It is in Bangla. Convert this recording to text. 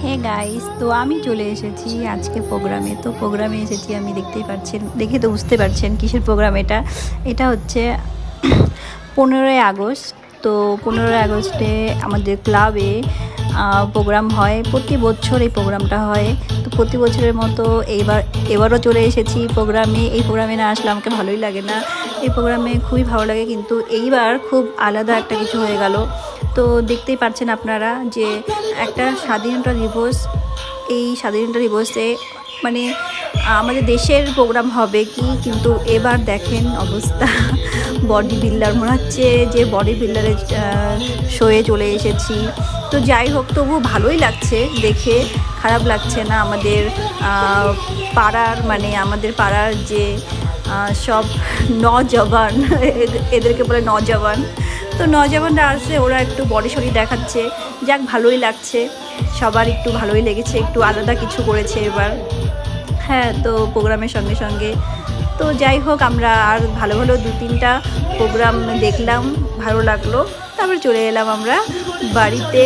হে গাইস, তো আমি চলে এসেছি আজকে প্রোগ্রামে। তো প্রোগ্রামে এসেছি আমি, দেখতেই পাচ্ছেন, দেখে তো বুঝতে পারছেন কিসের প্রোগ্রাম এটা। এটা হচ্ছে 15ই আগস্ট। তো 15ই আগস্টে আমাদের ক্লাবে প্রোগ্রাম হয়, প্রতি বছর এই প্রোগ্রামটা হয়। তো প্রতি বছরের মতো এবারও চলে এসেছি প্রোগ্রামে। এই প্রোগ্রামে না আসলে আমাকে ভালোই লাগে না, এই প্রোগ্রামে খুবই ভালো লাগে, কিন্তু এইবার খুব আলাদা একটা কিছু হয়ে গেল। তো দেখতেই পাচ্ছেন আপনারা যে একটা স্বাধীনতা দিবস, এই স্বাধীনতা দিবসে মানে আমাদের দেশের প্রোগ্রাম হবে কি, কিন্তু এবার দেখেন অবস্থা বডি বিল্ডার মনে হচ্ছে যে বডি বিল্ডারের শোয়ে চলে এসেছি। তো যাই হোক, তবু ভালোই লাগছে দেখে, খারাপ লাগছে না। আমাদের পাড়ার আমাদের পাড়ার যে সব নজওয়ান এদেরকে বলে নজওয়ান, তো নজওয়ানরা আসছে, ওরা একটু বডি শডি দেখাচ্ছে। যাক, ভালোই লাগছে, সবার একটু ভালোই লেগেছে, একটু আলাদা কিছু করেছে এবার। হ্যাঁ, তো প্রোগ্রামের সঙ্গে সঙ্গে তো যাই হোক, আমরা আর ভালো ভালো 2-3টা প্রোগ্রাম দেখলাম, ভালো লাগলো। তারপর চলে এলাম আমরা বাড়িতে।